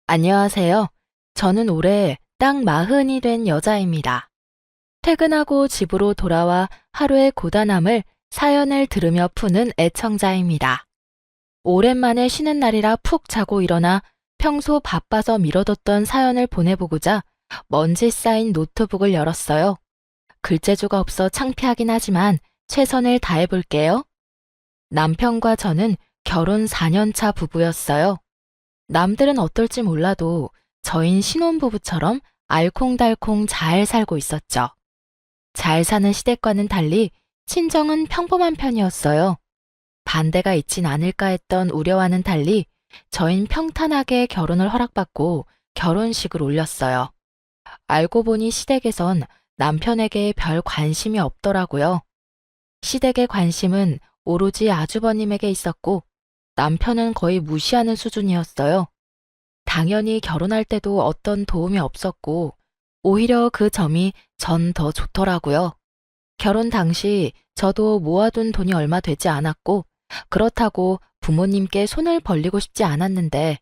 안녕하세요. 저는 올해 딱 40이 된 여자입니다. 퇴근하고 집으로 돌아와 하루의 고단함을 사연을 들으며 푸는 애청자입니다. 오랜만에 쉬는 날이라 푹 자고 일어나 평소 바빠서 미뤄뒀던 사연을 보내보고자 먼지 쌓인 노트북을 열었어요. 글재주가 없어 창피하긴 하지만 최선을 다해볼게요. 남편과 저는 결혼 4년 차 부부였어요. 남들은 어떨지 몰라도 저흰 신혼부부처럼 알콩달콩 잘 살고 있었죠. 잘 사는 시댁과는 달리 친정은 평범한 편이었어요. 반대가 있진 않을까 했던 우려와는 달리 저흰 평탄하게 결혼을 허락받고 결혼식을 올렸어요. 알고 보니 시댁에선 남편에게 별 관심이 없더라고요. 시댁의 관심은 오로지 아주버님에게 있었고 남편은 거의 무시하는 수준이었어요. 당연히 결혼할 때도 어떤 도움이 없었고, 오히려 그 점이 전 더 좋더라고요. 결혼 당시 저도 모아둔 돈이 얼마 되지 않았고, 그렇다고 부모님께 손을 벌리고 싶지 않았는데,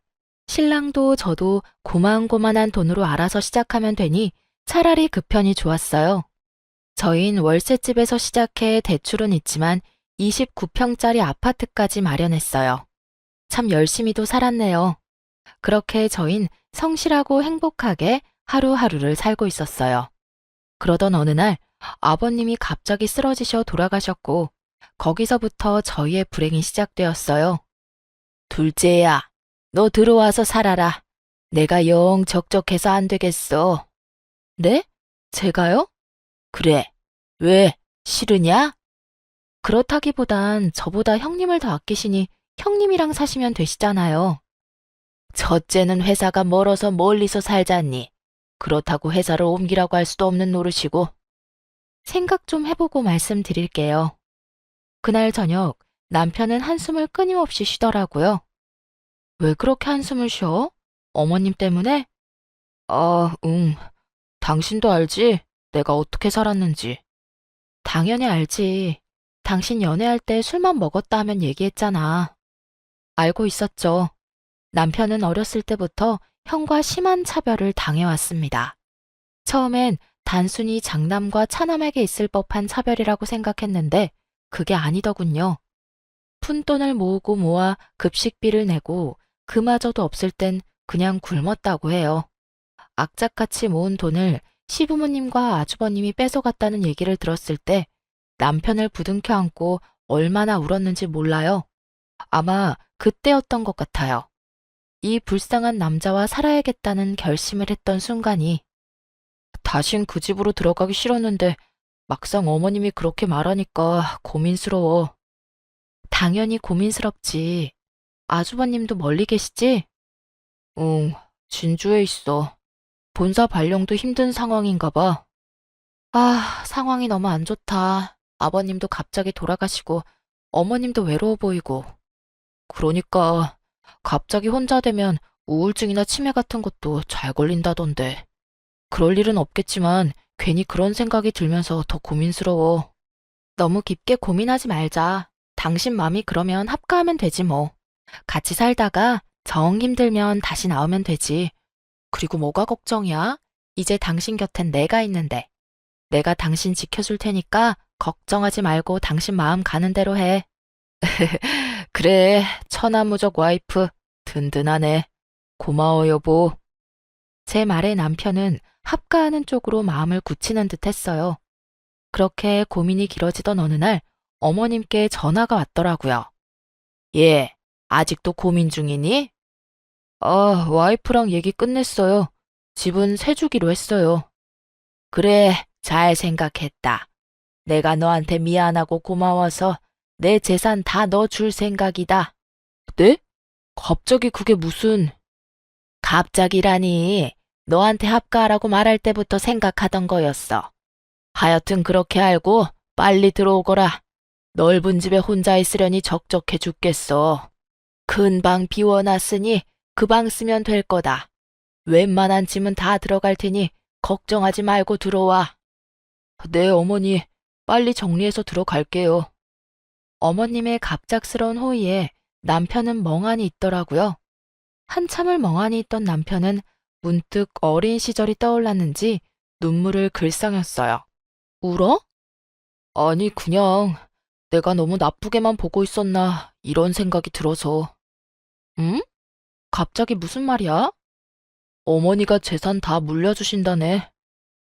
신랑도 저도 고만고만한 돈으로 알아서 시작하면 되니 차라리 그 편이 좋았어요. 저흰 월세집에서 시작해 대출은 있지만 29평짜리 아파트까지 마련했어요. 참 열심히도 살았네요. 그렇게 저흰 성실하고 행복하게 하루하루를 살고 있었어요. 그러던 어느 날 아버님이 갑자기 쓰러지셔 돌아가셨고 거기서부터 저희의 불행이 시작되었어요. 둘째야, 너 들어와서 살아라. 내가 영 적적해서 안 되겠어. 네? 제가요? 그래. 왜? 싫으냐? 그렇다기보단 저보다 형님을 더 아끼시니 형님이랑 사시면 되시잖아요. 첫째는 회사가 멀어서 멀리서 살잖니. 그렇다고 회사를 옮기라고 할 수도 없는 노릇이고. 생각 좀 해보고 말씀드릴게요. 그날 저녁 남편은 한숨을 끊임없이 쉬더라고요. 왜 그렇게 한숨을 쉬어? 어머님 때문에? 응. 당신도 알지? 내가 어떻게 살았는지. 당연히 알지. 당신 연애할 때 술만 먹었다 하면 얘기했잖아. 알고 있었죠. 남편은 어렸을 때부터 형과 심한 차별을 당해왔습니다. 처음엔 단순히 장남과 차남에게 있을 법한 차별이라고 생각했는데 그게 아니더군요. 푼돈을 모으고 모아 급식비를 내고 그마저도 없을 땐 그냥 굶었다고 해요. 악착같이 모은 돈을 시부모님과 아주버님이 뺏어갔다는 얘기를 들었을 때 남편을 부둥켜 안고 얼마나 울었는지 몰라요. 아마 그때였던 것 같아요. 이 불쌍한 남자와 살아야겠다는 결심을 했던 순간이 다신 그 집으로 들어가기 싫었는데 막상 어머님이 그렇게 말하니까 고민스러워. 당연히 고민스럽지. 아주버님도 멀리 계시지? 응, 진주에 있어. 본사 발령도 힘든 상황인가 봐. 아, 상황이 너무 안 좋다. 아버님도 갑자기 돌아가시고 어머님도 외로워 보이고. 그러니까 갑자기 혼자 되면 우울증이나 치매 같은 것도 잘 걸린다던데. 그럴 일은 없겠지만 괜히 그런 생각이 들면서 더 고민스러워. 너무 깊게 고민하지 말자. 당신 맘이 그러면 합가하면 되지 뭐. 같이 살다가 정 힘들면 다시 나오면 되지. 그리고 뭐가 걱정이야? 이제 당신 곁엔 내가 있는데. 내가 당신 지켜줄 테니까 걱정하지 말고 당신 마음 가는 대로 해. 그래, 천하무적 와이프. 든든하네. 고마워, 여보. 제 말에 남편은 합가하는 쪽으로 마음을 굳히는 듯 했어요. 그렇게 고민이 길어지던 어느 날 어머님께 전화가 왔더라고요. 예, 아직도 고민 중이니? 와이프랑 얘기 끝냈어요. 집은 새 주기로 했어요. 그래, 잘 생각했다. 내가 너한테 미안하고 고마워서 내 재산 다 넣어줄 생각이다. 네? 갑자기 그게 무슨... 갑자기라니. 너한테 합가하라고 말할 때부터 생각하던 거였어. 하여튼 그렇게 알고 빨리 들어오거라. 넓은 집에 혼자 있으려니 적적해 죽겠어. 큰 방 비워놨으니 그 방 쓰면 될 거다. 웬만한 짐은 다 들어갈 테니 걱정하지 말고 들어와. 네, 어머니. 빨리 정리해서 들어갈게요. 어머님의 갑작스러운 호의에 남편은 멍하니 있더라고요. 한참을 멍하니 있던 남편은 문득 어린 시절이 떠올랐는지 눈물을 글썽였어요. 울어? 아니, 그냥 내가 너무 나쁘게만 보고 있었나 이런 생각이 들어서. 응? 갑자기 무슨 말이야? 어머니가 재산 다 물려주신다네.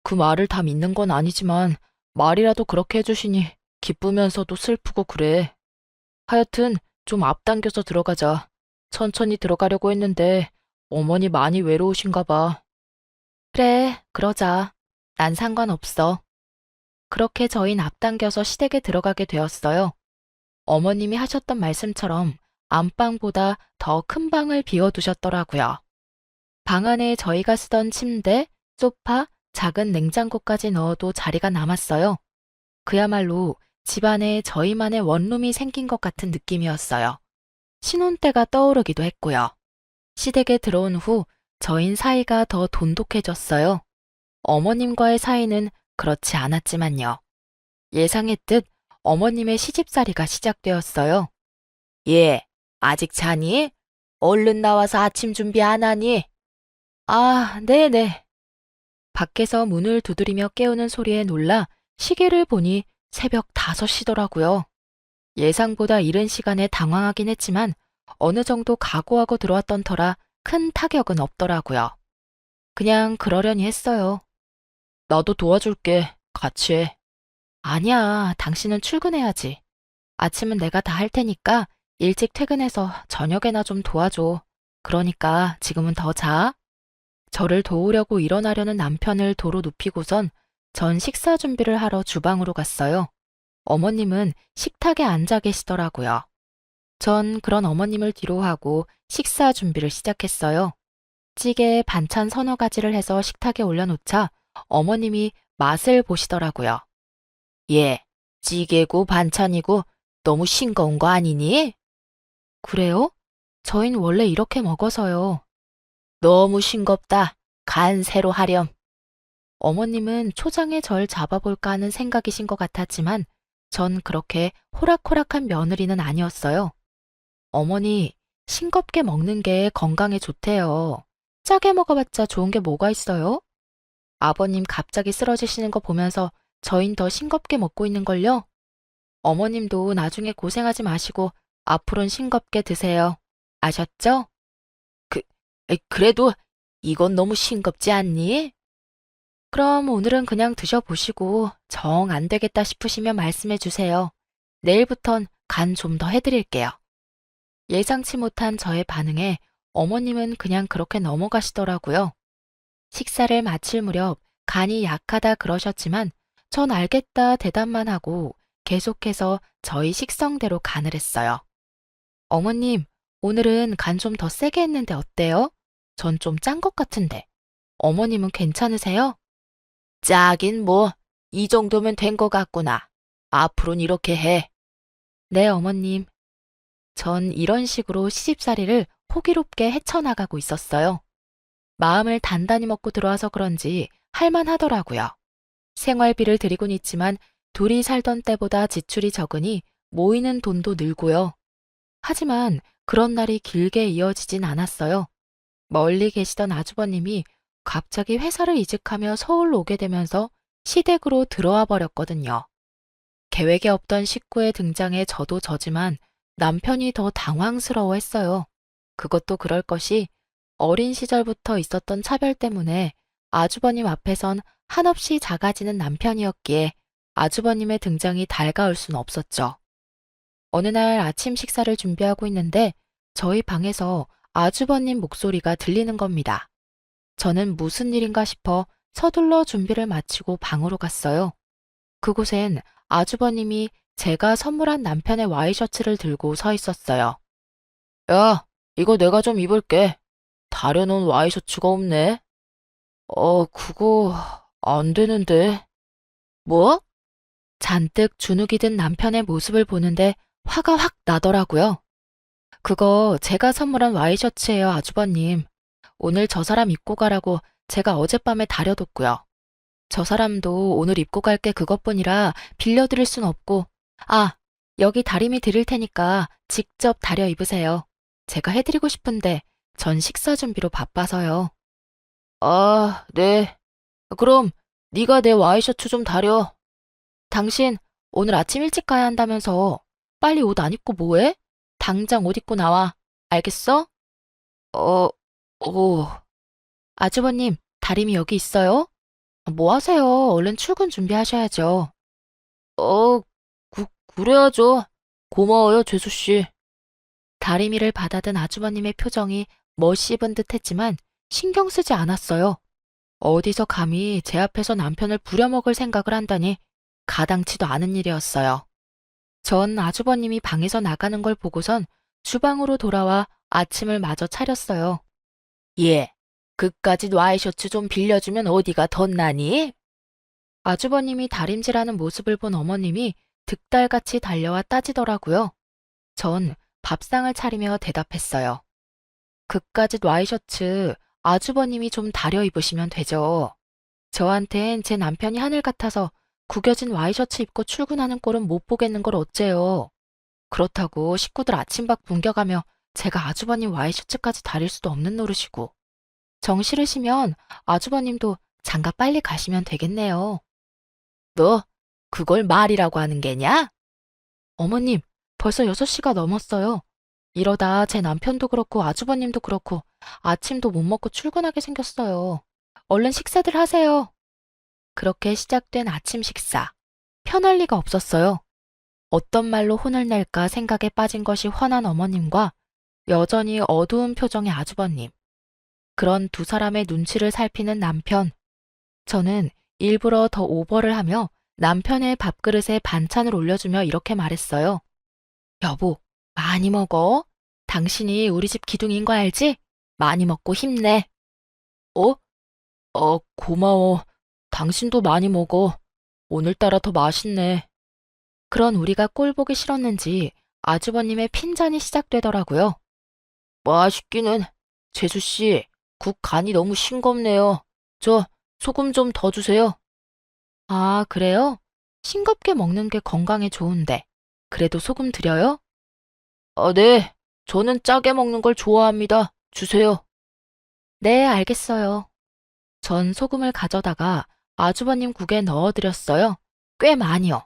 그 말을 다 믿는 건 아니지만 말이라도 그렇게 해주시니 기쁘면서도 슬프고 그래. 하여튼 좀 앞당겨서 들어가자. 천천히 들어가려고 했는데 어머니 많이 외로우신가 봐. 그래, 그러자. 난 상관없어. 그렇게 저흰 앞당겨서 시댁에 들어가게 되었어요. 어머님이 하셨던 말씀처럼 안방보다 더 큰 방을 비워두셨더라고요. 방 안에 저희가 쓰던 침대, 소파, 작은 냉장고까지 넣어도 자리가 남았어요. 그야말로 집안에 저희만의 원룸이 생긴 것 같은 느낌이었어요. 신혼 때가 떠오르기도 했고요. 시댁에 들어온 후 저희 사이가 더 돈독해졌어요. 어머님과의 사이는 그렇지 않았지만요. 예상했듯 어머님의 시집살이가 시작되었어요. 예, 아직 자니? 얼른 나와서 아침 준비 안 하니? 아, 네네. 밖에서 문을 두드리며 깨우는 소리에 놀라 시계를 보니 새벽 5시더라고요. 예상보다 이른 시간에 당황하긴 했지만 어느 정도 각오하고 들어왔던 터라 큰 타격은 없더라고요. 그냥 그러려니 했어요. 나도 도와줄게. 같이 해. 아니야, 당신은 출근해야지. 아침은 내가 다 할 테니까 일찍 퇴근해서 저녁에나 좀 도와줘. 그러니까 지금은 더 자. 저를 도우려고 일어나려는 남편을 도로 눕히고선 전 식사 준비를 하러 주방으로 갔어요. 어머님은 식탁에 앉아 계시더라고요. 전 그런 어머님을 뒤로하고 식사 준비를 시작했어요. 찌개에 반찬 서너 가지를 해서 식탁에 올려놓자 어머님이 맛을 보시더라고요. 예, 찌개고 반찬이고 너무 싱거운 거 아니니? 그래요? 저흰 원래 이렇게 먹어서요. 너무 싱겁다. 간 새로 하렴. 어머님은 초장에 절 잡아볼까 하는 생각이신 것 같았지만 전 그렇게 호락호락한 며느리는 아니었어요. 어머니, 싱겁게 먹는 게 건강에 좋대요. 짜게 먹어봤자 좋은 게 뭐가 있어요? 아버님 갑자기 쓰러지시는 거 보면서 저흰 더 싱겁게 먹고 있는걸요? 어머님도 나중에 고생하지 마시고 앞으로는 싱겁게 드세요. 아셨죠? 그, 그래도 이건 너무 싱겁지 않니? 그럼 오늘은 그냥 드셔보시고 정 안 되겠다 싶으시면 말씀해 주세요. 내일부턴 간 좀 더 해드릴게요. 예상치 못한 저의 반응에 어머님은 그냥 그렇게 넘어가시더라고요. 식사를 마칠 무렵 간이 약하다 그러셨지만 전 알겠다 대답만 하고 계속해서 저희 식성대로 간을 했어요. 어머님, 오늘은 간 좀 더 세게 했는데 어때요? 전 좀 짠 것 같은데. 어머님은 괜찮으세요? 짜긴 뭐, 이 정도면 된 것 같구나. 앞으로는 이렇게 해. 네, 어머님. 전 이런 식으로 시집살이를 호기롭게 헤쳐나가고 있었어요. 마음을 단단히 먹고 들어와서 그런지 할만하더라고요. 생활비를 드리곤 있지만 둘이 살던 때보다 지출이 적으니 모이는 돈도 늘고요. 하지만 그런 날이 길게 이어지진 않았어요. 멀리 계시던 아주버님이 갑자기 회사를 이직하며 서울로 오게 되면서 시댁으로 들어와 버렸거든요. 계획에 없던 식구의 등장에 저도 저지만 남편이 더 당황스러워했어요. 그것도 그럴 것이 어린 시절부터 있었던 차별 때문에 아주버님 앞에선 한없이 작아지는 남편이었기에 아주버님의 등장이 달가울 순 없었죠. 어느 날 아침 식사를 준비하고 있는데 저희 방에서 아주버님 목소리가 들리는 겁니다. 저는 무슨 일인가 싶어 서둘러 준비를 마치고 방으로 갔어요. 그곳엔 아주버님이 제가 선물한 남편의 와이셔츠를 들고 서 있었어요. 야, 이거 내가 좀 입을게. 다려놓은 와이셔츠가 없네. 그거 안 되는데. 뭐? 잔뜩 주눅이 든 남편의 모습을 보는데 화가 확 나더라고요. 그거 제가 선물한 와이셔츠예요, 아주버님. 오늘 저 사람 입고 가라고 제가 어젯밤에 다려뒀고요. 저 사람도 오늘 입고 갈 게 그것뿐이라 빌려드릴 순 없고, 아, 여기 다림이 드릴 테니까 직접 다려 입으세요. 제가 해드리고 싶은데 전 식사 준비로 바빠서요. 아, 네. 그럼 네가 내 와이셔츠 좀 다려. 당신 오늘 아침 일찍 가야 한다면서 빨리 옷 안 입고 뭐해? 당장 옷 입고 나와. 알겠어? 어, 오. 아주버님, 다림이 여기 있어요? 뭐 하세요? 얼른 출근 준비하셔야죠. 어, 그래야죠. 고마워요, 죄수씨. 다리미를 받아든 아주버님의 표정이 멋씹은 듯 했지만 신경 쓰지 않았어요. 어디서 감히 제 앞에서 남편을 부려먹을 생각을 한다니 가당치도 않은 일이었어요. 전 아주버님이 방에서 나가는 걸 보고선 주방으로 돌아와 아침을 마저 차렸어요. 예, 그까짓 와이셔츠 좀 빌려주면 어디가 덧나니? 아주버님이 다림질하는 모습을 본 어머님이 득달같이 달려와 따지더라고요. 전 밥상을 차리며 대답했어요. 그까짓 와이셔츠 아주버님이 좀 다려 입으시면 되죠. 저한텐 제 남편이 하늘 같아서 구겨진 와이셔츠 입고 출근하는 꼴은 못 보겠는 걸 어째요. 그렇다고 식구들 아침밥 굶겨가며 제가 아주버님 와이셔츠까지 다릴 수도 없는 노릇이고. 정 싫으시면 아주버님도 장가 빨리 가시면 되겠네요. 너 그걸 말이라고 하는 게냐? 어머님, 벌써 6시가 넘었어요. 이러다 제 남편도 그렇고 아주버님도 그렇고 아침도 못 먹고 출근하게 생겼어요. 얼른 식사들 하세요. 그렇게 시작된 아침 식사. 편할 리가 없었어요. 어떤 말로 혼을 낼까 생각에 빠진 것이 화난 어머님과 여전히 어두운 표정의 아주버님. 그런 두 사람의 눈치를 살피는 남편. 저는 일부러 더 오버를 하며 남편의 밥그릇에 반찬을 올려주며 이렇게 말했어요. 여보, 많이 먹어. 당신이 우리 집 기둥인 거 알지? 많이 먹고 힘내. 어? 고마워. 당신도 많이 먹어. 오늘따라 더 맛있네. 그런 우리가 꼴 보기 싫었는지 아주버님의 핀잔이 시작되더라고요. 맛있기는. 재수씨, 국 간이 너무 싱겁네요. 저 소금 좀 더 주세요. 아, 그래요? 싱겁게 먹는 게 건강에 좋은데. 그래도 소금 드려요? 네. 저는 짜게 먹는 걸 좋아합니다. 주세요. 네, 알겠어요. 전 소금을 가져다가 아주버님 국에 넣어드렸어요. 꽤 많이요.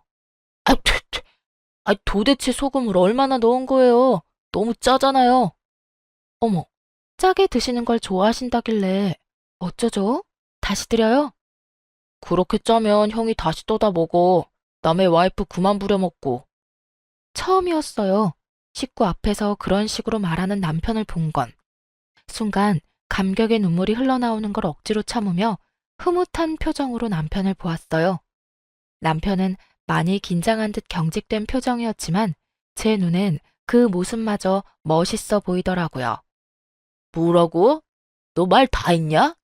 도대체 소금을 얼마나 넣은 거예요? 너무 짜잖아요. 어머, 짜게 드시는 걸 좋아하신다길래 어쩌죠? 다시 드려요? 그렇게 짜면 형이 다시 떠다 먹어. 남의 와이프 그만 부려먹고. 처음이었어요. 식구 앞에서 그런 식으로 말하는 남편을 본 건. 순간 감격의 눈물이 흘러나오는 걸 억지로 참으며 흐뭇한 표정으로 남편을 보았어요. 남편은 많이 긴장한 듯 경직된 표정이었지만 제 눈엔 그 모습마저 멋있어 보이더라고요. 뭐라고? 너 말 다 했냐?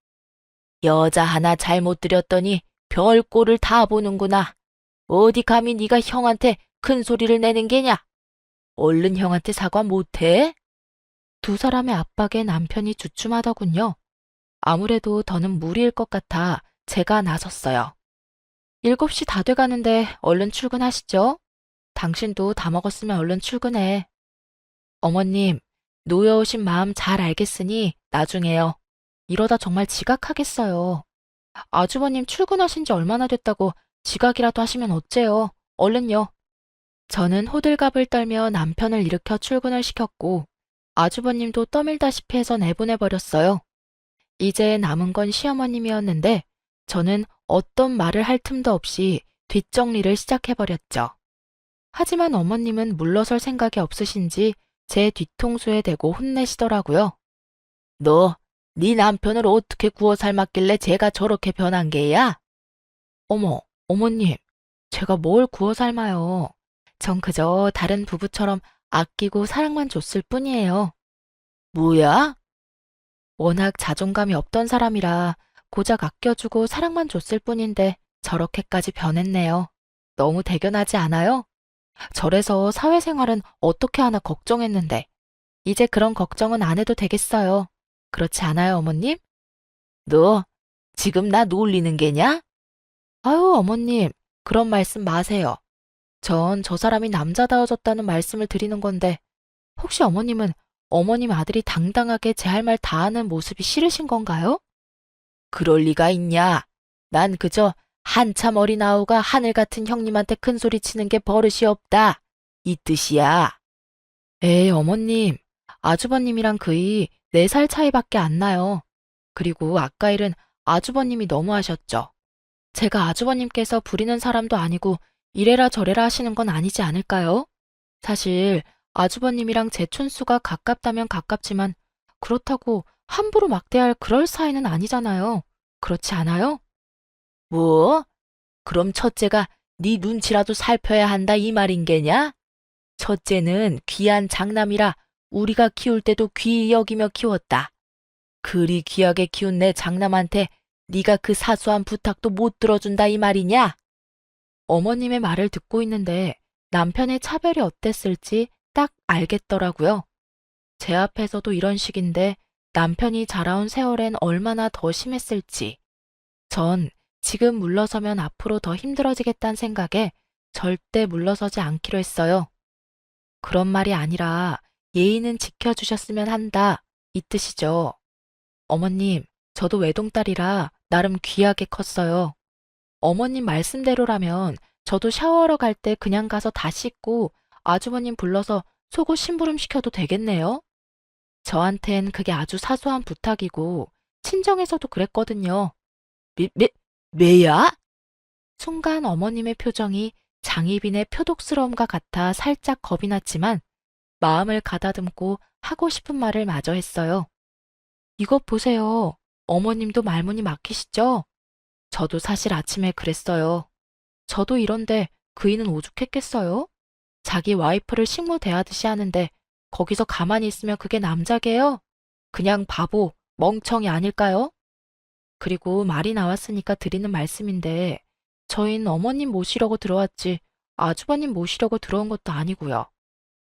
여자 하나 잘못 들였더니 별 꼴을 다 보는구나. 어디 감히 네가 형한테 큰 소리를 내는 게냐? 얼른 형한테 사과 못해? 두 사람의 압박에 남편이 주춤하더군요. 아무래도 더는 무리일 것 같아 제가 나섰어요. 7시 다 돼가는데 얼른 출근하시죠? 당신도 다 먹었으면 얼른 출근해. 어머님, 놓여오신 마음 잘 알겠으니 나중에요. 이러다 정말 지각하겠어요. 아주버님 출근하신 지 얼마나 됐다고 지각이라도 하시면 어째요? 얼른요. 저는 호들갑을 떨며 남편을 일으켜 출근을 시켰고 아주버님도 떠밀다시피 해서 내보내버렸어요. 이제 남은 건 시어머님이었는데 저는 어떤 말을 할 틈도 없이 뒷정리를 시작해버렸죠. 하지만 어머님은 물러설 생각이 없으신지 제 뒤통수에 대고 혼내시더라고요. 너, 네 남편을 어떻게 구워 삶았길래 제가 저렇게 변한 게야? 어머, 어머님, 제가 뭘 구워 삶아요. 전 그저 다른 부부처럼 아끼고 사랑만 줬을 뿐이에요. 뭐야? 워낙 자존감이 없던 사람이라 고작 아껴주고 사랑만 줬을 뿐인데 저렇게까지 변했네요. 너무 대견하지 않아요? 저래서 사회생활은 어떻게 하나 걱정했는데 이제 그런 걱정은 안 해도 되겠어요. 그렇지 않아요, 어머님? 너 지금 나 놀리는 게냐? 아유, 어머님, 그런 말씀 마세요. 전 저 사람이 남자다워졌다는 말씀을 드리는 건데 혹시 어머님은 어머님 아들이 당당하게 제 할 말 다 하는 모습이 싫으신 건가요? 그럴 리가 있냐? 난 그저 한참 어린 아우가 하늘 같은 형님한테 큰 소리 치는 게 버릇이 없다. 이 뜻이야. 에이, 어머님. 아주버님이랑 그이 4살 차이밖에 안 나요. 그리고 아까 일은 아주버님이 너무 하셨죠. 제가 아주버님께서 부리는 사람도 아니고 이래라 저래라 하시는 건 아니지 않을까요? 사실 아주버님이랑 제 촌수가 가깝다면 가깝지만 그렇다고 함부로 막대할 그럴 사이는 아니잖아요. 그렇지 않아요? 뭐? 그럼 첫째가 네 눈치라도 살펴야 한다 이 말인 게냐? 첫째는 귀한 장남이라 우리가 키울 때도 귀히 여기며 키웠다. 그리 귀하게 키운 내 장남한테 네가 그 사소한 부탁도 못 들어준다 이 말이냐? 어머님의 말을 듣고 있는데 남편의 차별이 어땠을지 딱 알겠더라고요. 제 앞에서도 이런 식인데 남편이 자라온 세월엔 얼마나 더 심했을지. 전 지금 물러서면 앞으로 더 힘들어지겠다는 생각에 절대 물러서지 않기로 했어요. 그런 말이 아니라 예의는 지켜주셨으면 한다. 이 뜻이죠. 어머님, 저도 외동딸이라 나름 귀하게 컸어요. 어머님 말씀대로라면 저도 샤워하러 갈 때 그냥 가서 다 씻고 아주버님 불러서 속옷 심부름 시켜도 되겠네요? 저한텐 그게 아주 사소한 부탁이고 친정에서도 그랬거든요. 매, 매, 매야? 순간 어머님의 표정이 장희빈의 표독스러움과 같아 살짝 겁이 났지만 마음을 가다듬고 하고 싶은 말을 마저 했어요. 이것 보세요. 어머님도 말문이 막히시죠? 저도 사실 아침에 그랬어요. 저도 이런데 그이는 오죽했겠어요? 자기 와이프를 식모 대하듯이 하는데 거기서 가만히 있으면 그게 남자게요? 그냥 바보, 멍청이 아닐까요? 그리고 말이 나왔으니까 드리는 말씀인데 저희는 어머님 모시려고 들어왔지 아주버님 모시려고 들어온 것도 아니고요.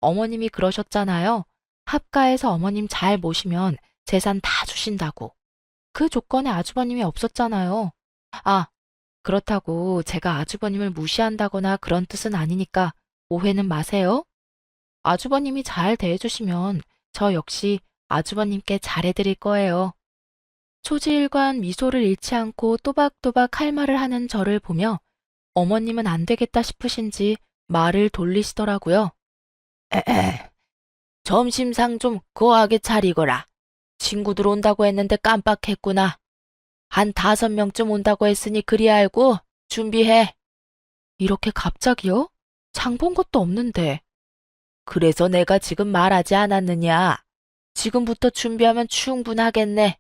어머님이 그러셨잖아요. 합가해서 어머님 잘 모시면 재산 다 주신다고. 그 조건에 아주버님이 없었잖아요. 아, 그렇다고 제가 아주버님을 무시한다거나 그런 뜻은 아니니까 오해는 마세요. 아주버님이 잘 대해주시면 저 역시 아주버님께 잘해드릴 거예요. 초지일관 미소를 잃지 않고 또박또박 할 말을 하는 저를 보며 어머님은 안 되겠다 싶으신지 말을 돌리시더라고요. 에에, 점심상 좀 거하게 차리거라. 친구들 온다고 했는데 깜빡했구나. 한 5명쯤 온다고 했으니 그리 알고 준비해. 이렇게 갑자기요? 장 본 것도 없는데. 그래서 내가 지금 말하지 않았느냐. 지금부터 준비하면 충분하겠네.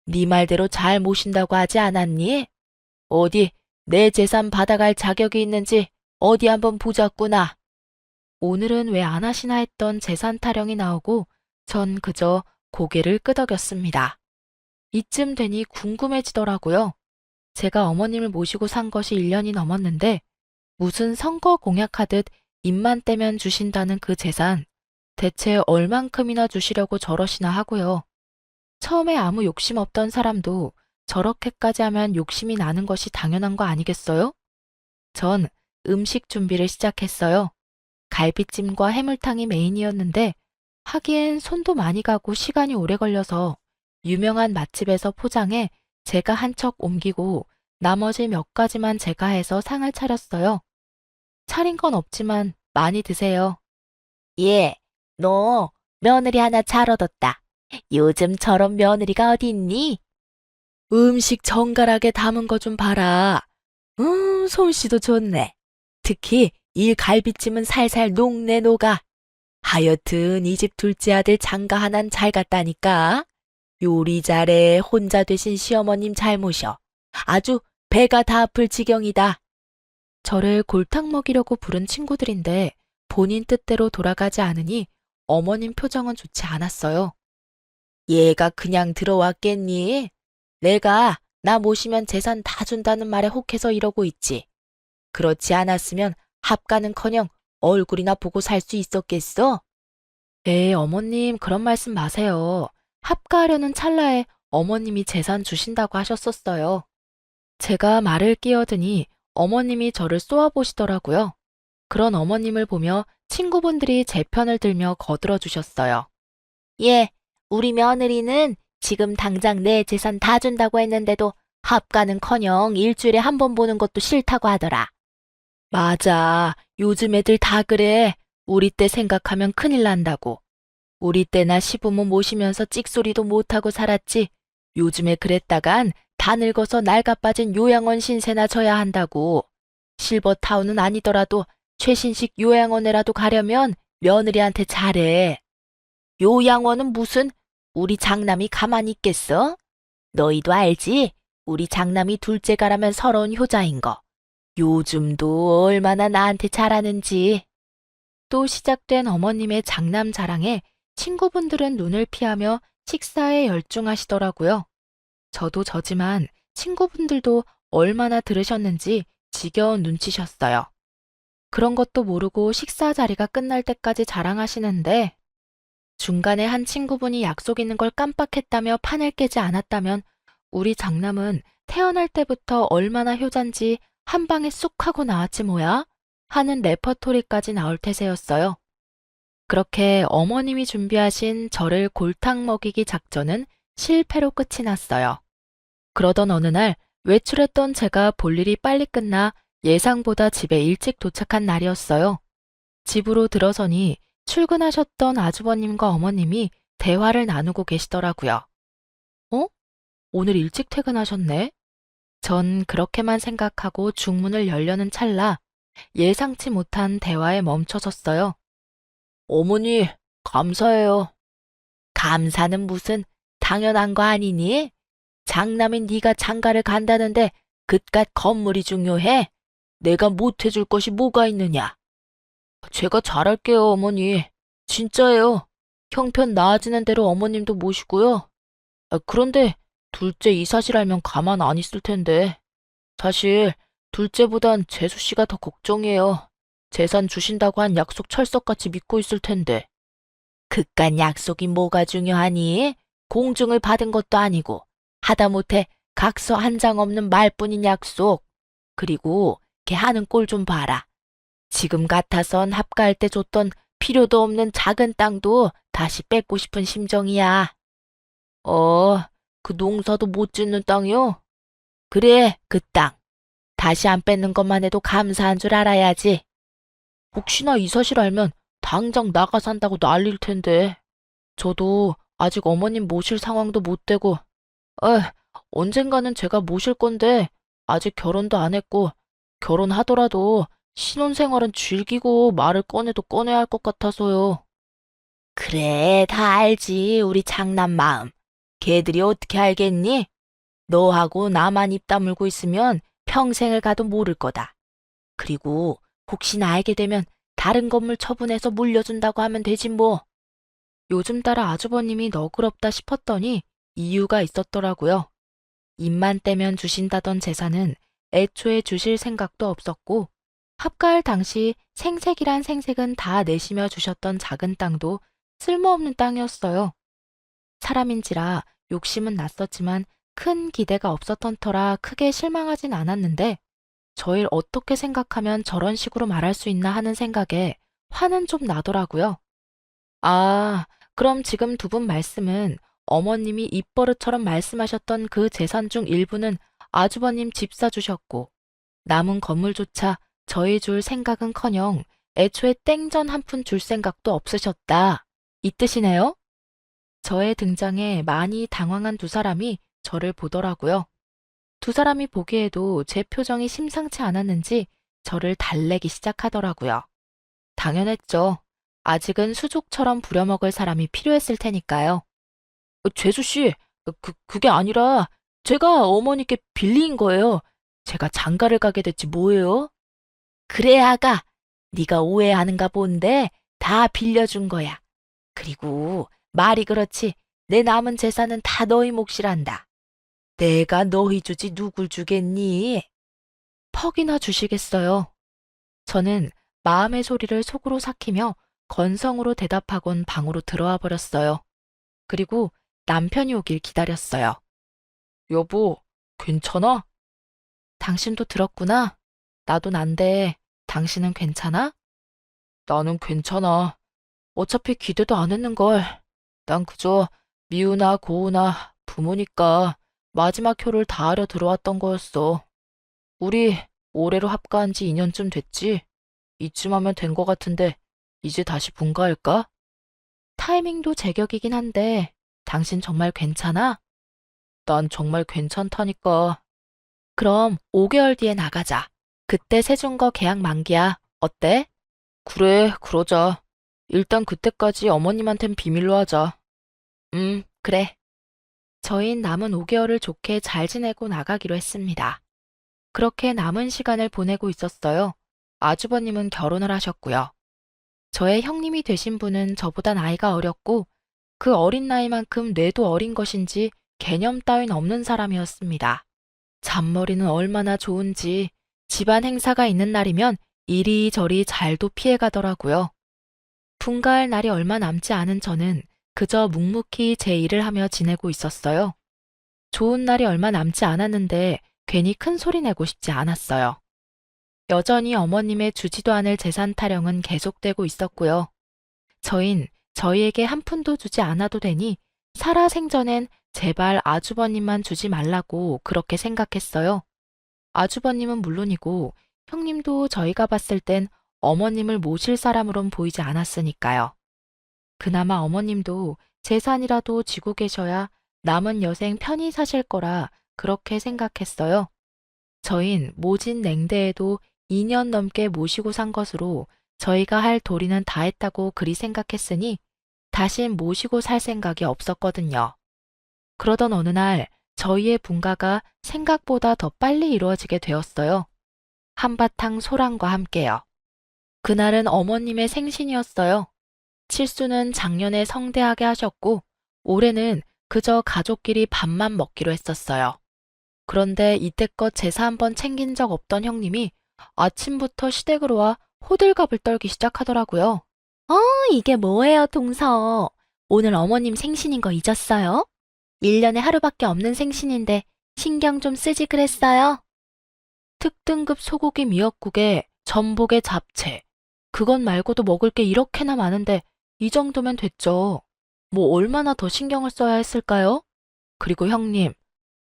네 말대로 잘 모신다고 하지 않았니? 어디 내 재산 받아갈 자격이 있는지 어디 한번 보자꾸나. 오늘은 왜 안 하시나 했던 재산 타령이 나오고 전 그저 고개를 끄덕였습니다. 이쯤 되니 궁금해지더라고요. 제가 어머님을 모시고 산 것이 1년이 넘었는데 무슨 선거 공약하듯 입만 떼면 주신다는 그 재산 대체 얼만큼이나 주시려고 저러시나 하고요. 처음에 아무 욕심 없던 사람도 저렇게까지 하면 욕심이 나는 것이 당연한 거 아니겠어요? 전 음식 준비를 시작했어요. 갈비찜과 해물탕이 메인이었는데 하기엔 손도 많이 가고 시간이 오래 걸려서 유명한 맛집에서 포장해 제가 한 척 옮기고 나머지 몇 가지만 제가 해서 상을 차렸어요. 차린 건 없지만 많이 드세요. 예, 너 며느리 하나 잘 얻었다. 요즘 저런 며느리가 어디 있니? 음식 정갈하게 담은 거 좀 봐라. 솜씨도 좋네. 특히 이 갈비찜은 살살 녹네 녹아. 하여튼 이 집 둘째 아들 장가 하나는 잘 갔다니까. 요리 잘해 혼자 되신 시어머님 잘 모셔. 아주 배가 다 아플 지경이다. 저를 골탕 먹이려고 부른 친구들인데 본인 뜻대로 돌아가지 않으니 어머님 표정은 좋지 않았어요. 얘가 그냥 들어왔겠니? 내가 나 모시면 재산 다 준다는 말에 혹해서 이러고 있지. 그렇지 않았으면 합가는커녕 얼굴이나 보고 살 수 있었겠어? 네, 어머님 그런 말씀 마세요. 합가하려는 찰나에 어머님이 재산 주신다고 하셨었어요. 제가 말을 끼어드니 어머님이 저를 쏘아보시더라고요. 그런 어머님을 보며 친구분들이 제 편을 들며 거들어 주셨어요. 예, 우리 며느리는 지금 당장 내 재산 다 준다고 했는데도 합가는커녕 일주일에 한 번 보는 것도 싫다고 하더라. 맞아. 요즘 애들 다 그래. 우리 때 생각하면 큰일 난다고. 우리 때나 시부모 모시면서 찍소리도 못하고 살았지. 요즘에 그랬다간 다 늙어서 낡아 빠진 요양원 신세나 져야 한다고. 실버타운은 아니더라도 최신식 요양원에라도 가려면 며느리한테 잘해. 요양원은 무슨 우리 장남이 가만히 있겠어? 너희도 알지? 우리 장남이 둘째 가라면 서러운 효자인 거. 요즘도 얼마나 나한테 잘하는지. 또 시작된 어머님의 장남 자랑에 친구분들은 눈을 피하며 식사에 열중하시더라고요. 저도 저지만 친구분들도 얼마나 들으셨는지 지겨운 눈치셨어요. 그런 것도 모르고 식사 자리가 끝날 때까지 자랑하시는데 중간에 한 친구분이 약속 있는 걸 깜빡했다며 판을 깨지 않았다면 우리 장남은 태어날 때부터 얼마나 효잔지 한 방에 쑥 하고 나왔지 뭐야? 하는 레퍼토리까지 나올 태세였어요. 그렇게 어머님이 준비하신 저를 골탕 먹이기 작전은 실패로 끝이 났어요. 그러던 어느 날 외출했던 제가 볼 일이 빨리 끝나 예상보다 집에 일찍 도착한 날이었어요. 집으로 들어서니 출근하셨던 아주버님과 어머님이 대화를 나누고 계시더라고요. 어? 오늘 일찍 퇴근하셨네? 전 그렇게만 생각하고 중문을 열려는 찰나 예상치 못한 대화에 멈춰섰어요. 어머니, 감사해요. 감사는 무슨 당연한 거 아니니? 장남인 네가 장가를 간다는데 그깟 건물이 중요해? 내가 못해줄 것이 뭐가 있느냐? 제가 잘할게요, 어머니. 진짜예요. 형편 나아지는 대로 어머님도 모시고요. 그런데 둘째 이 사실 알면 가만 안 있을 텐데. 사실 둘째보단 재수 씨가 더 걱정이에요. 재산 주신다고 한 약속 철석같이 믿고 있을 텐데. 그깟 약속이 뭐가 중요하니? 공증을 받은 것도 아니고 하다못해 각서 한 장 없는 말뿐인 약속. 그리고 걔 하는 꼴 좀 봐라. 지금 같아선 합가할 때 줬던 필요도 없는 작은 땅도 다시 뺏고 싶은 심정이야. 그 농사도 못 짓는 땅이요? 그래, 그 땅. 다시 안 뺏는 것만 해도 감사한 줄 알아야지. 혹시나 이 사실 알면 당장 나가 산다고 난릴 텐데. 저도 아직 어머님 모실 상황도 못 되고, 언젠가는 제가 모실 건데, 아직 결혼도 안 했고, 결혼하더라도 신혼생활은 즐기고 말을 꺼내도 꺼내야 할 것 같아서요. 그래, 다 알지, 우리 장남 마음. 걔들이 어떻게 알겠니? 너하고 나만 입 다물고 있으면 평생을 가도 모를 거다. 그리고 혹시나 알게 되면 다른 건물 처분해서 물려준다고 하면 되지 뭐. 요즘 따라 아주버님이 너그럽다 싶었더니 이유가 있었더라고요. 입만 떼면 주신다던 재산은 애초에 주실 생각도 없었고 합가할 당시 생색이란 생색은 다 내시며 주셨던 작은 땅도 쓸모없는 땅이었어요. 사람인지라 욕심은 났었지만 큰 기대가 없었던 터라 크게 실망하진 않았는데 저를 어떻게 생각하면 저런 식으로 말할 수 있나 하는 생각에 화는 좀 나더라고요. 아, 그럼 지금 두 분 말씀은 어머님이 입버릇처럼 말씀하셨던 그 재산 중 일부는 아주버님 집 사주셨고 남은 건물조차 저희 줄 생각은커녕 애초에 땡전 한 푼 줄 생각도 없으셨다. 이 뜻이네요? 저의 등장에 많이 당황한 두 사람이 저를 보더라고요. 두 사람이 보기에도 제 표정이 심상치 않았는지 저를 달래기 시작하더라고요. 당연했죠. 아직은 수족처럼 부려먹을 사람이 필요했을 테니까요. 재수 씨, 그게 아니라 제가 어머니께 빌린 거예요. 제가 장가를 가게 됐지 뭐예요? 그래, 아가. 네가 오해하는가 본데 다 빌려준 거야. 그리고 말이 그렇지. 내 남은 재산은 다 너희 몫이란다. 내가 너희 주지 누굴 주겠니? 퍽이나 주시겠어요. 저는 마음의 소리를 속으로 삭히며 건성으로 대답하곤 방으로 들어와 버렸어요. 그리고 남편이 오길 기다렸어요. 여보, 괜찮아? 당신도 들었구나. 나도 난데 당신은 괜찮아? 나는 괜찮아. 어차피 기대도 안 했는걸. 난 그저 미우나 고우나 부모니까 마지막 효를 다하려 들어왔던 거였어. 우리 올해로 합가한 지 2년쯤 됐지? 이쯤 하면 된 거 같은데 이제 다시 분가할까? 타이밍도 제격이긴 한데 당신 정말 괜찮아? 난 정말 괜찮다니까. 그럼 5개월 뒤에 나가자. 그때 세준거 계약 만기야. 어때? 그래, 그러자. 일단 그때까지 어머님한텐 비밀로 하자. 그래. 저흰 남은 5개월을 좋게 잘 지내고 나가기로 했습니다. 그렇게 남은 시간을 보내고 있었어요. 아주버님은 결혼을 하셨고요. 저의 형님이 되신 분은 저보다 나이가 어렸고 그 어린 나이만큼 뇌도 어린 것인지 개념 따윈 없는 사람이었습니다. 잔머리는 얼마나 좋은지 집안 행사가 있는 날이면 이리저리 잘도 피해가더라고요. 분가할 날이 얼마 남지 않은 저는 그저 묵묵히 제 일을 하며 지내고 있었어요. 좋은 날이 얼마 남지 않았는데 괜히 큰 소리 내고 싶지 않았어요. 여전히 어머님의 주지도 않을 재산 타령은 계속되고 있었고요. 저희에게 한 푼도 주지 않아도 되니 살아생전엔 제발 아주버님만 주지 말라고 그렇게 생각했어요. 아주버님은 물론이고 형님도 저희가 봤을 땐 어머님을 모실 사람으론 보이지 않았으니까요. 그나마 어머님도 재산이라도 지고 계셔야 남은 여생 편히 사실 거라 그렇게 생각했어요. 저흰 모진 냉대에도 2년 넘게 모시고 산 것으로 저희가 할 도리는 다 했다고 그리 생각했으니 다신 모시고 살 생각이 없었거든요. 그러던 어느 날 저희의 분가가 생각보다 더 빨리 이루어지게 되었어요. 한바탕 소란과 함께요. 그날은 어머님의 생신이었어요. 칠수는 작년에 성대하게 하셨고 올해는 그저 가족끼리 밥만 먹기로 했었어요. 그런데 이때껏 제사 한번 챙긴 적 없던 형님이 아침부터 시댁으로 와 호들갑을 떨기 시작하더라고요. 이게 뭐예요, 동서. 오늘 어머님 생신인 거 잊었어요? 1년에 하루밖에 없는 생신인데 신경 좀 쓰지 그랬어요? 특등급 소고기 미역국에 전복에 잡채. 그것 말고도 먹을 게 이렇게나 많은데 이 정도면 됐죠. 뭐 얼마나 더 신경을 써야 했을까요? 그리고 형님,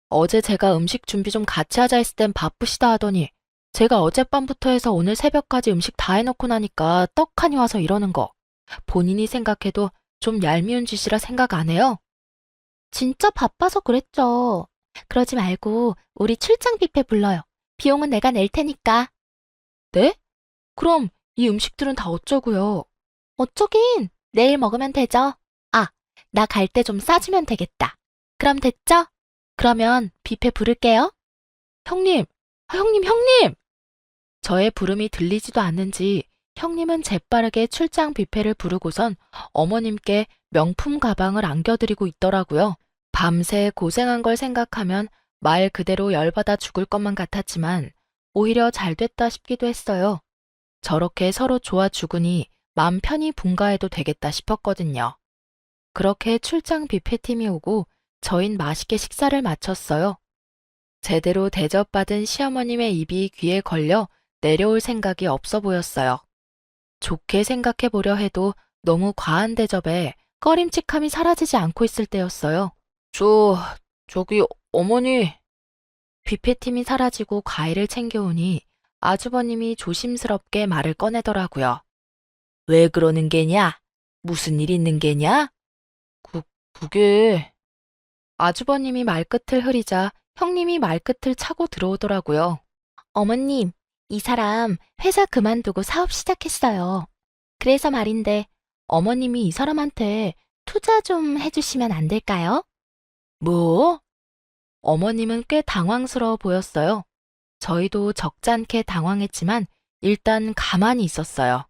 어제 제가 음식 준비 좀 같이 하자 했을 땐 바쁘시다 하더니 제가 어젯밤부터 해서 오늘 새벽까지 음식 다 해놓고 나니까 떡하니 와서 이러는 거. 본인이 생각해도 좀 얄미운 짓이라 생각 안 해요? 진짜 바빠서 그랬죠. 그러지 말고 우리 출장 뷔페 불러요. 비용은 내가 낼 테니까. 네? 그럼 이 음식들은 다 어쩌고요? 어쩌긴 내일 먹으면 되죠. 아, 나 갈 때 좀 싸주면 되겠다. 그럼 됐죠? 그러면 뷔페 부를게요. 형님, 형님! 저의 부름이 들리지도 않는지 형님은 재빠르게 출장 뷔페를 부르고선 어머님께 명품 가방을 안겨드리고 있더라고요. 밤새 고생한 걸 생각하면 말 그대로 열받아 죽을 것만 같았지만 오히려 잘 됐다 싶기도 했어요. 저렇게 서로 좋아 죽으니 맘 편히 분가해도 되겠다 싶었거든요. 그렇게 출장 뷔페팀이 오고 저흰 맛있게 식사를 마쳤어요. 제대로 대접받은 시어머님의 입이 귀에 걸려 내려올 생각이 없어 보였어요. 좋게 생각해 보려 해도 너무 과한 대접에 꺼림칙함이 사라지지 않고 있을 때였어요. 저기 어머니. 뷔페팀이 사라지고 과일을 챙겨오니 아주버님이 조심스럽게 말을 꺼내더라고요. 왜 그러는 게냐? 무슨 일 있는 게냐? 그게... 아주버님이 말끝을 흐리자 형님이 말끝을 차고 들어오더라고요. 어머님, 이 사람 회사 그만두고 사업 시작했어요. 그래서 말인데 어머님이 이 사람한테 투자 좀 해주시면 안 될까요? 뭐? 어머님은 꽤 당황스러워 보였어요. 저희도 적잖게 당황했지만 일단 가만히 있었어요.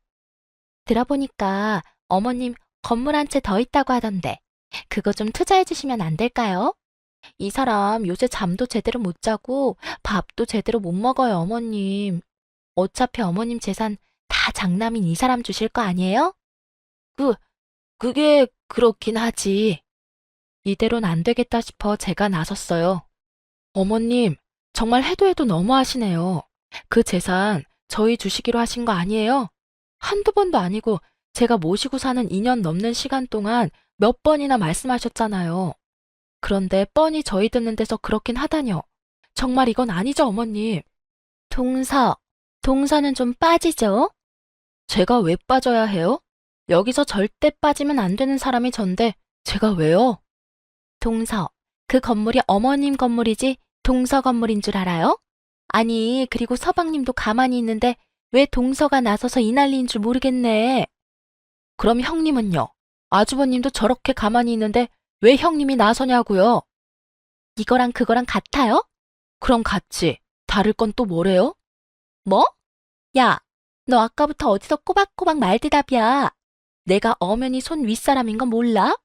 들어보니까 어머님 건물 한 채 더 있다고 하던데 그거 좀 투자해 주시면 안 될까요? 이 사람 요새 잠도 제대로 못 자고 밥도 제대로 못 먹어요, 어머님. 어차피 어머님 재산 다 장남인 이 사람 주실 거 아니에요? 그게 그렇긴 하지. 이대로는 안 되겠다 싶어 제가 나섰어요. 어머님, 정말 해도 해도 너무하시네요. 그 재산 저희 주시기로 하신 거 아니에요? 한두 번도 아니고 제가 모시고 사는 2년 넘는 시간 동안 몇 번이나 말씀하셨잖아요. 그런데 뻔히 저희 듣는 데서 그렇긴 하다뇨. 정말 이건 아니죠, 어머님. 동서는 좀 빠지죠? 제가 왜 빠져야 해요? 여기서 절대 빠지면 안 되는 사람이 전데 제가 왜요? 동서, 그 건물이 어머님 건물이지 동서 건물인 줄 알아요? 아니, 그리고 서방님도 가만히 있는데 왜 동서가 나서서 이 난리인 줄 모르겠네. 그럼 형님은요? 아주버님도 저렇게 가만히 있는데 왜 형님이 나서냐고요? 이거랑 그거랑 같아요? 그럼 같지. 다를 건 또 뭐래요? 뭐? 야, 너 아까부터 어디서 꼬박꼬박 말대답이야. 내가 엄연히 손 윗사람인 건 몰라?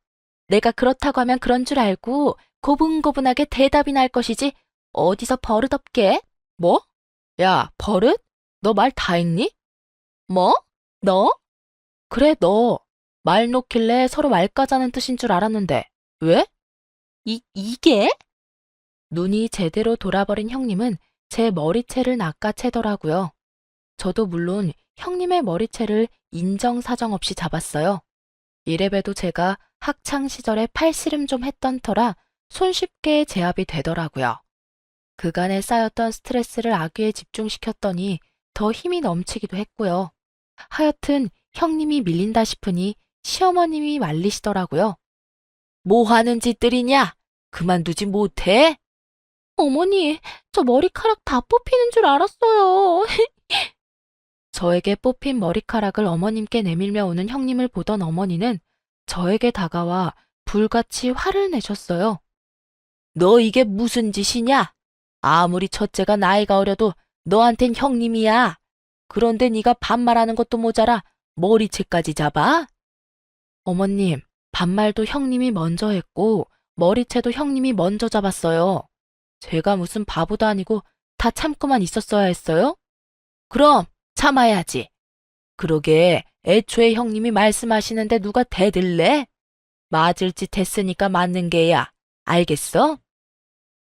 내가 그렇다고 하면 그런 줄 알고 고분고분하게 대답이나 할 것이지 어디서 버릇없게? 뭐? 야, 버릇? 너 말 다 했니? 뭐? 너? 그래, 너. 말 놓길래 서로 말 까자는 뜻인 줄 알았는데. 왜? 이게? 눈이 제대로 돌아버린 형님은 제 머리채를 낚아채더라고요. 저도 물론 형님의 머리채를 인정사정 없이 잡았어요. 이래봬도 제가 학창 시절에 팔씨름 좀 했던 터라 손쉽게 제압이 되더라고요. 그간에 쌓였던 스트레스를 아귀에 집중시켰더니 더 힘이 넘치기도 했고요. 하여튼 형님이 밀린다 싶으니 시어머님이 말리시더라고요. 뭐 하는 짓들이냐? 그만두지 못해? 어머니, 저 머리카락 다 뽑히는 줄 알았어요. 저에게 뽑힌 머리카락을 어머님께 내밀며 오는 형님을 보던 어머니는 저에게 다가와 불같이 화를 내셨어요. 너 이게 무슨 짓이냐? 아무리 첫째가 나이가 어려도 너한텐 형님이야. 그런데 네가 반말하는 것도 모자라 머리채까지 잡아? 어머님, 반말도 형님이 먼저 했고 머리채도 형님이 먼저 잡았어요. 제가 무슨 바보도 아니고 다 참고만 있었어야 했어요? 그럼 참아야지. 그러게 애초에 형님이 말씀하시는데 누가 대들래? 맞을 짓 했으니까 맞는 게야. 알겠어?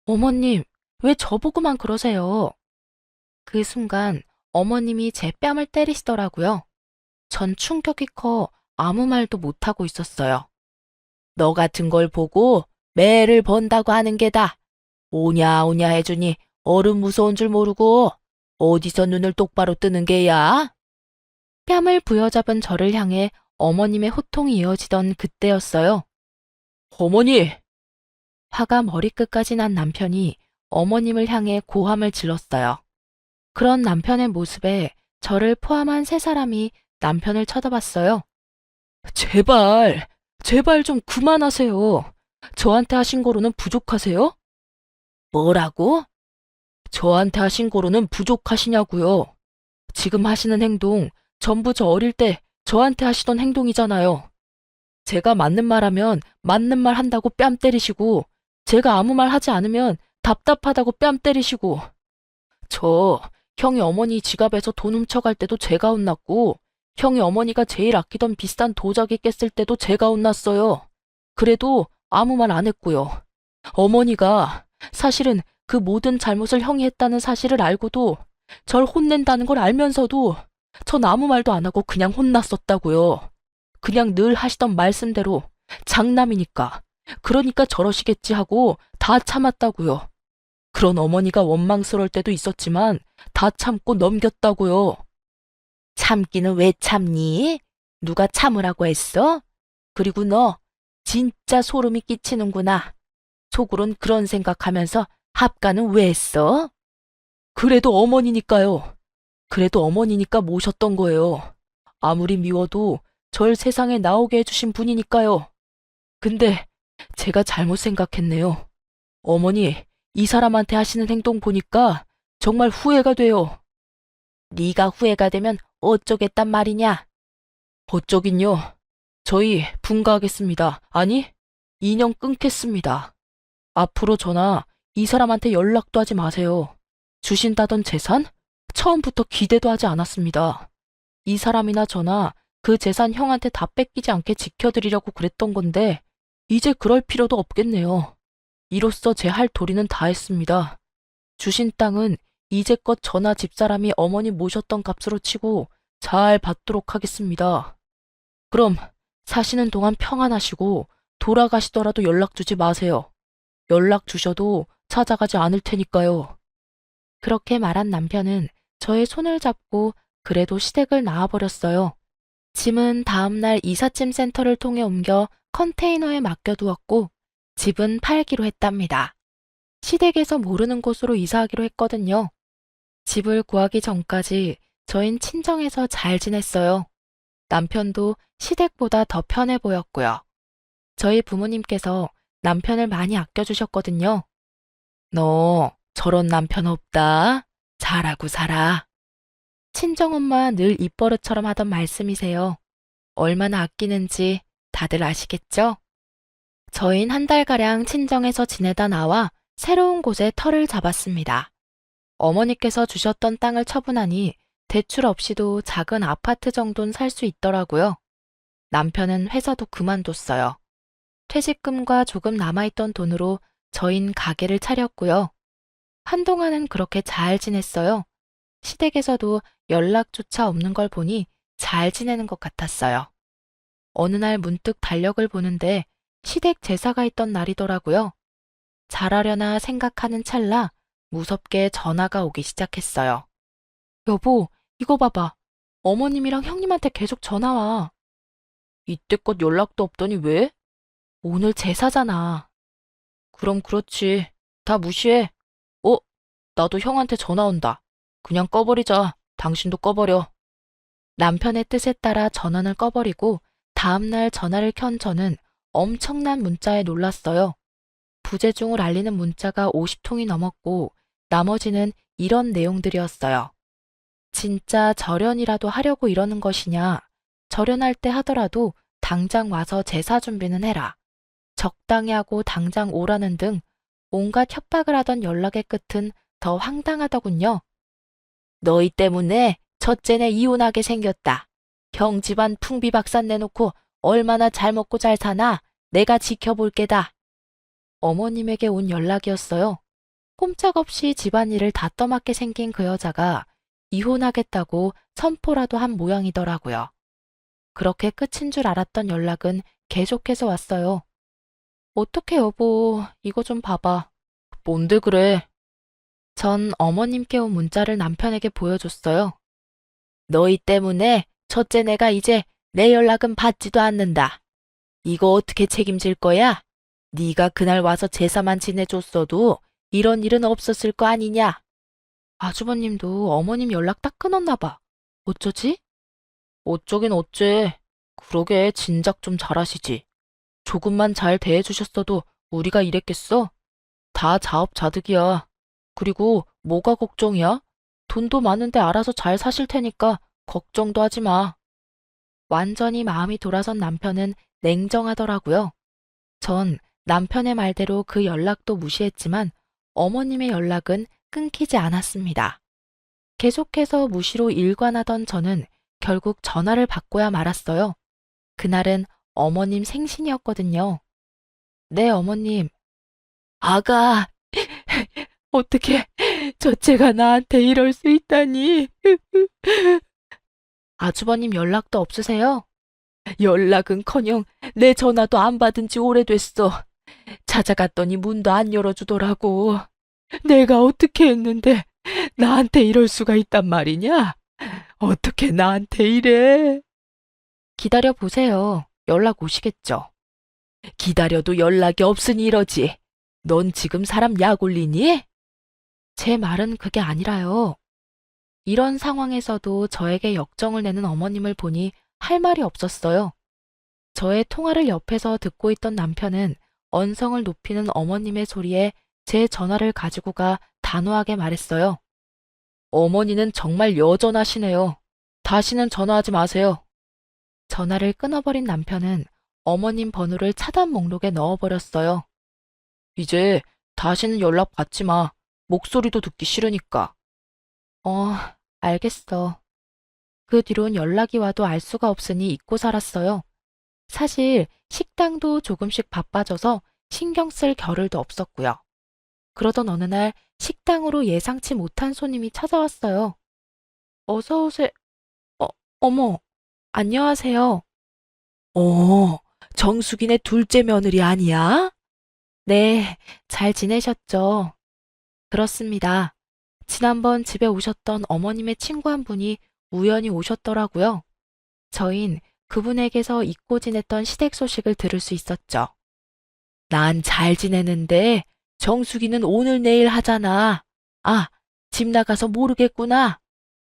어머님, 왜 저보고만 그러세요? 그 순간 어머님이 제 뺨을 때리시더라고요. 전 충격이 커 아무 말도 못하고 있었어요. 너 같은 걸 보고 매를 번다고 하는 게다. 오냐 오냐 해주니 어른 무서운 줄 모르고 어디서 눈을 똑바로 뜨는 게야? 뺨을 부여잡은 저를 향해 어머님의 호통이 이어지던 그때였어요. 어머니! 화가 머리끝까지 난 남편이 어머님을 향해 고함을 질렀어요. 그런 남편의 모습에 저를 포함한 세 사람이 남편을 쳐다봤어요. 제발 좀 그만하세요. 저한테 하신 거로는 부족하세요? 뭐라고? 저한테 하신 거로는 부족하시냐고요. 지금 하시는 행동 전부 저 어릴 때 저한테 하시던 행동이잖아요. 제가 맞는 말 하면 맞는 말 한다고 뺨 때리시고 제가 아무 말 하지 않으면 답답하다고 뺨 때리시고 저 형이 어머니 지갑에서 돈 훔쳐갈 때도 제가 혼났고 형이 어머니가 제일 아끼던 비싼 도자기 깼을 때도 제가 혼났어요. 그래도 아무 말 안 했고요. 어머니가 사실은 그 모든 잘못을 형이 했다는 사실을 알고도 절 혼낸다는 걸 알면서도 전 아무 말도 안 하고 그냥 혼났었다고요. 그냥 늘 하시던 말씀대로 장남이니까 그러니까 저러시겠지 하고 다 참았다고요. 그런 어머니가 원망스러울 때도 있었지만 다 참고 넘겼다고요. 참기는 왜 참니? 누가 참으라고 했어? 그리고 너 진짜 소름이 끼치는구나. 속으론 그런 생각하면서 합가는 왜 했어? 그래도 어머니니까요. 그래도 어머니니까 모셨던 거예요. 아무리 미워도 절 세상에 나오게 해주신 분이니까요. 근데 제가 잘못 생각했네요. 어머니, 이 사람한테 하시는 행동 보니까 정말 후회가 돼요. 네가 후회가 되면 어쩌겠단 말이냐? 어쩌긴요. 저희 분가하겠습니다. 아니, 인연 끊겠습니다. 앞으로 저나 이 사람한테 연락도 하지 마세요. 주신다던 재산? 처음부터 기대도 하지 않았습니다. 이 사람이나 저나 그 재산 형한테 다 뺏기지 않게 지켜드리려고 그랬던 건데 이제 그럴 필요도 없겠네요. 이로써 제 할 도리는 다 했습니다. 주신 땅은 이제껏 저나 집사람이 어머니 모셨던 값으로 치고 잘 받도록 하겠습니다. 그럼 사시는 동안 평안하시고 돌아가시더라도 연락 주지 마세요. 연락 주셔도 찾아가지 않을 테니까요. 그렇게 말한 남편은 저의 손을 잡고 그래도 시댁을 나와버렸어요. 짐은 다음날 이삿짐 센터를 통해 옮겨 컨테이너에 맡겨두었고 집은 팔기로 했답니다. 시댁에서 모르는 곳으로 이사하기로 했거든요. 집을 구하기 전까지 저흰 친정에서 잘 지냈어요. 남편도 시댁보다 더 편해 보였고요. 저희 부모님께서 남편을 많이 아껴주셨거든요. 너 저런 남편 없다. 잘하고 살아. 친정엄마 늘 입버릇처럼 하던 말씀이세요. 얼마나 아끼는지 다들 아시겠죠? 저흰 한 달가량 친정에서 지내다 나와 새로운 곳에 터를 잡았습니다. 어머니께서 주셨던 땅을 처분하니 대출 없이도 작은 아파트 정도는 살 수 있더라고요. 남편은 회사도 그만뒀어요. 퇴직금과 조금 남아있던 돈으로 저흰 가게를 차렸고요. 한동안은 그렇게 잘 지냈어요. 시댁에서도 연락조차 없는 걸 보니 잘 지내는 것 같았어요. 어느 날 문득 달력을 보는데 시댁 제사가 있던 날이더라고요. 잘하려나 생각하는 찰나 무섭게 전화가 오기 시작했어요. 여보, 이거 봐봐. 어머님이랑 형님한테 계속 전화 와. 이때껏 연락도 없더니 왜? 오늘 제사잖아. 그럼 그렇지. 다 무시해. 어? 나도 형한테 전화 온다. 그냥 꺼버리자. 당신도 꺼버려. 남편의 뜻에 따라 전원을 꺼버리고 다음날 전화를 켠 저는 엄청난 문자에 놀랐어요. 부재중을 알리는 문자가 50통이 넘었고 나머지는 이런 내용들이었어요. 진짜 절연이라도 하려고 이러는 것이냐? 절연할 때 하더라도 당장 와서 제사 준비는 해라. 적당히 하고 당장 오라는 등 온갖 협박을 하던 연락의 끝은 더 황당하더군요. 너희 때문에 첫째네 이혼하게 생겼다. 형 집안 풍비박산 내놓고 얼마나 잘 먹고 잘 사나 내가 지켜볼게다. 어머님에게 온 연락이었어요. 꼼짝없이 집안일을 다 떠맡게 생긴 그 여자가 이혼하겠다고 선포라도 한 모양이더라고요. 그렇게 끝인 줄 알았던 연락은 계속해서 왔어요. 어떡해 여보, 이거 좀 봐봐. 뭔데 그래? 전 어머님께 온 문자를 남편에게 보여줬어요. 너희 때문에 첫째 내가 이제 내 연락은 받지도 않는다. 이거 어떻게 책임질 거야? 네가 그날 와서 제사만 지내줬어도 이런 일은 없었을 거 아니냐? 아주버님도 어머님 연락 딱 끊었나 봐. 어쩌지? 어쩌긴 어째. 그러게 진작 좀 잘하시지. 조금만 잘 대해주셨어도 우리가 이랬겠어? 다 자업자득이야. 그리고 뭐가 걱정이야? 돈도 많은데 알아서 잘 사실 테니까 걱정도 하지 마. 완전히 마음이 돌아선 남편은 냉정하더라고요. 전 남편의 말대로 그 연락도 무시했지만 어머님의 연락은 끊기지 않았습니다. 계속해서 무시로 일관하던 저는 결국 전화를 받고야 말았어요. 그날은 어머님 생신이었거든요. 네, 어머님. 아가, 어떻게 첫째가 나한테 이럴 수 있다니. 아주버님 연락도 없으세요? 연락은커녕 내 전화도 안 받은 지 오래됐어. 찾아갔더니 문도 안 열어주더라고. 내가 어떻게 했는데 나한테 이럴 수가 있단 말이냐? 어떻게 나한테 이래? 기다려 보세요. 연락 오시겠죠. 기다려도 연락이 없으니 이러지. 넌 지금 사람 약 올리니? 제 말은 그게 아니라요. 이런 상황에서도 저에게 역정을 내는 어머님을 보니 할 말이 없었어요. 저의 통화를 옆에서 듣고 있던 남편은 언성을 높이는 어머님의 소리에 제 전화를 가지고 가 단호하게 말했어요. 어머니는 정말 여전하시네요. 다시는 전화하지 마세요. 전화를 끊어버린 남편은 어머님 번호를 차단 목록에 넣어버렸어요. 이제 다시는 연락 받지 마. 목소리도 듣기 싫으니까. 알겠어. 그 뒤론 연락이 와도 알 수가 없으니 잊고 살았어요. 사실 식당도 조금씩 바빠져서 신경 쓸 겨를도 없었고요. 그러던 어느 날 식당으로 예상치 못한 손님이 찾아왔어요. 어서 오세요. 어머, 안녕하세요. 정숙이네 둘째 며느리 아니야? 네, 잘 지내셨죠? 그렇습니다. 지난번 집에 오셨던 어머님의 친구 한 분이 우연히 오셨더라고요. 저흰 그분에게서 잊고 지냈던 시댁 소식을 들을 수 있었죠. 난 잘 지내는데 정숙이는 오늘 내일 하잖아. 아, 집 나가서 모르겠구나.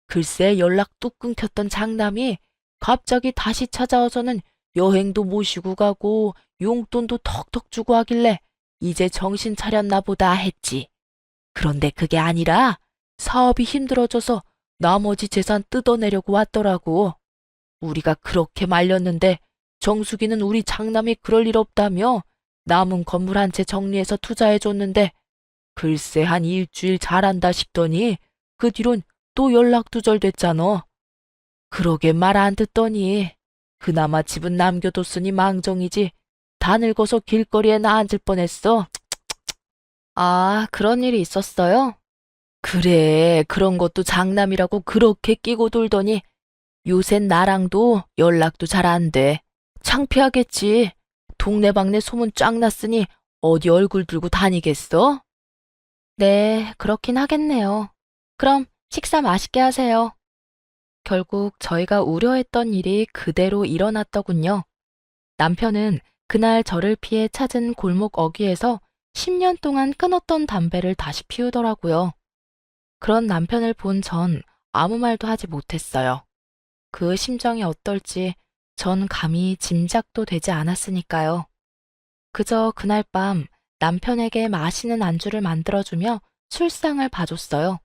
글쎄 연락 뚝 끊겼던 장남이 갑자기 다시 찾아와서는 여행도 모시고 가고 용돈도 턱턱 주고 하길래 이제 정신 차렸나 보다 했지. 그런데 그게 아니라 사업이 힘들어져서 나머지 재산 뜯어내려고 왔더라고. 우리가 그렇게 말렸는데 정숙이는 우리 장남이 그럴 일 없다며 남은 건물 한 채 정리해서 투자해줬는데 글쎄 한 일주일 잘한다 싶더니 그 뒤론 또 연락 두절됐잖아. 그러게 말 안 듣더니 그나마 집은 남겨뒀으니 망정이지 다 늙어서 길거리에 나 앉을 뻔했어. 아, 그런 일이 있었어요? 그래 그런 것도 장남이라고 그렇게 끼고 돌더니 요샌 나랑도 연락도 잘 안 돼. 창피하겠지. 동네방네 소문 쫙 났으니 어디 얼굴 들고 다니겠어? 네, 그렇긴 하겠네요. 그럼 식사 맛있게 하세요. 결국 저희가 우려했던 일이 그대로 일어났더군요. 남편은 그날 저를 피해 찾은 골목 어귀에서 10년 동안 끊었던 담배를 다시 피우더라고요. 그런 남편을 본 전 아무 말도 하지 못했어요. 그 심정이 어떨지 전 감히 짐작도 되지 않았으니까요. 그저 그날 밤 남편에게 마시는 안주를 만들어주며 술상을 봐줬어요.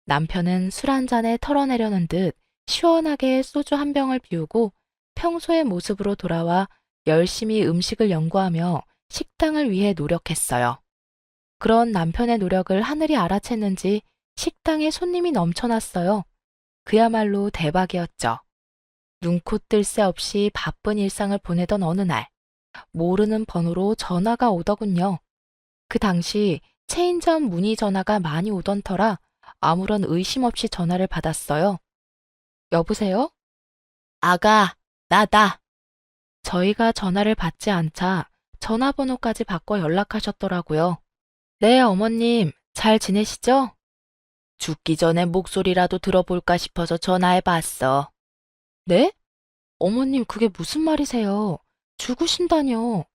남편은 술 한 잔에 털어내려는 듯 시원하게 소주 한 병을 비우고 평소의 모습으로 돌아와 열심히 음식을 연구하며 식당을 위해 노력했어요. 그런 남편의 노력을 하늘이 알아챘는지 식당에 손님이 넘쳐났어요. 그야말로 대박이었죠. 눈코 뜰 새 없이 바쁜 일상을 보내던 어느 날, 모르는 번호로 전화가 오더군요. 그 당시 체인점 문의 전화가 많이 오던 터라 아무런 의심 없이 전화를 받았어요. 여보세요? 아가, 나다. 저희가 전화를 받지 않자 전화번호까지 바꿔 연락하셨더라고요. 네, 어머님, 잘 지내시죠? 죽기 전에 목소리라도 들어볼까 싶어서 전화해봤어. 네? 어머님, 그게 무슨 말이세요? 죽으신다뇨.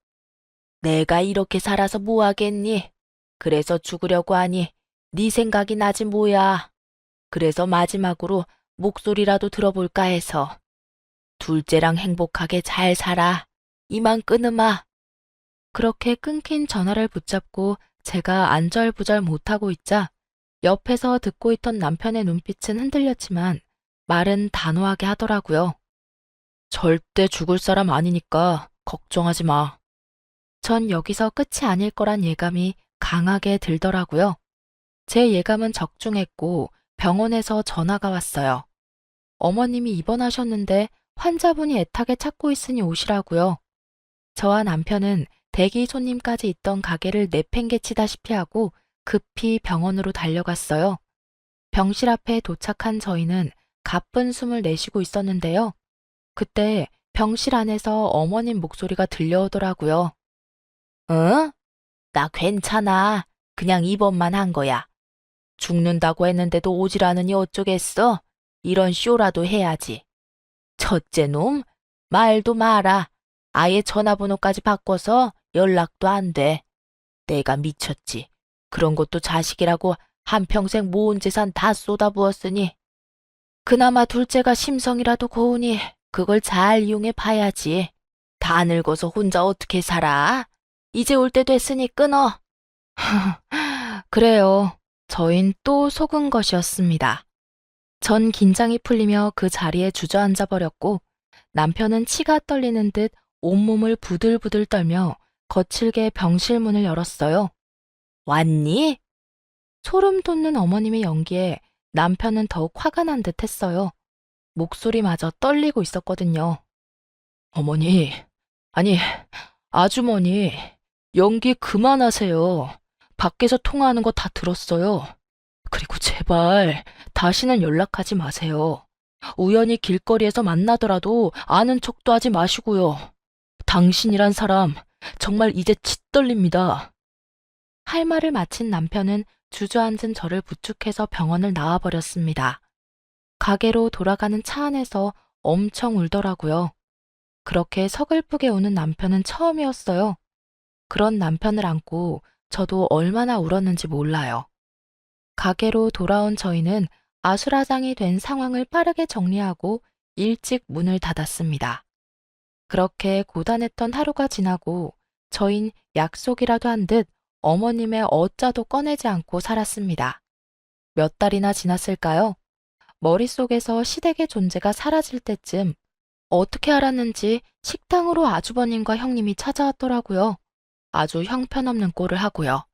내가 이렇게 살아서 뭐 하겠니? 그래서 죽으려고 하니 네 생각이 나지 뭐야. 그래서 마지막으로 목소리라도 들어볼까 해서. 둘째랑 행복하게 잘 살아. 이만 끊으마. 그렇게 끊긴 전화를 붙잡고 제가 안절부절 못하고 있자 옆에서 듣고 있던 남편의 눈빛은 흔들렸지만 말은 단호하게 하더라고요. 절대 죽을 사람 아니니까 걱정하지 마. 전 여기서 끝이 아닐 거란 예감이 강하게 들더라고요. 제 예감은 적중했고 병원에서 전화가 왔어요. 어머님이 입원하셨는데 환자분이 애타게 찾고 있으니 오시라고요. 저와 남편은 대기 손님까지 있던 가게를 내팽개치다시피 하고 급히 병원으로 달려갔어요. 병실 앞에 도착한 저희는 가쁜 숨을 내쉬고 있었는데요. 그때 병실 안에서 어머님 목소리가 들려오더라고요. 응? 나 괜찮아. 그냥 입원만 한 거야. 죽는다고 했는데도 오질 않으니 어쩌겠어? 이런 쇼라도 해야지. 첫째 놈, 말도 마라. 아예 전화번호까지 바꿔서 연락도 안 돼. 내가 미쳤지. 그런 것도 자식이라고 한평생 모은 재산 다 쏟아부었으니. 그나마 둘째가 심성이라도 고우니 그걸 잘 이용해 봐야지. 다 늙어서 혼자 어떻게 살아? 이제 올 때 됐으니 끊어. 그래요. 저흰 또 속은 것이었습니다. 전 긴장이 풀리며 그 자리에 주저앉아 버렸고 남편은 치가 떨리는 듯 온몸을 부들부들 떨며 거칠게 병실 문을 열었어요. 왔니? 소름 돋는 어머님의 연기에 남편은 더욱 화가 난 듯 했어요. 목소리마저 떨리고 있었거든요. 어머니, 아니, 아주머니, 연기 그만하세요. 밖에서 통화하는 거 다 들었어요. 그리고 제발 다시는 연락하지 마세요. 우연히 길거리에서 만나더라도 아는 척도 하지 마시고요. 당신이란 사람 정말 이제 치 떨립니다. 할 말을 마친 남편은 주저앉은 저를 부축해서 병원을 나와버렸습니다. 가게로 돌아가는 차 안에서 엄청 울더라고요. 그렇게 서글프게 우는 남편은 처음이었어요. 그런 남편을 안고 저도 얼마나 울었는지 몰라요. 가게로 돌아온 저희는 아수라장이 된 상황을 빠르게 정리하고 일찍 문을 닫았습니다. 그렇게 고단했던 하루가 지나고 저흰 약속이라도 한 듯 어머님의 어짜도 꺼내지 않고 살았습니다. 몇 달이나 지났을까요? 머릿속에서 시댁의 존재가 사라질 때쯤 어떻게 알았는지 식당으로 아주버님과 형님이 찾아왔더라고요. 아주 형편없는 꼴을 하고요.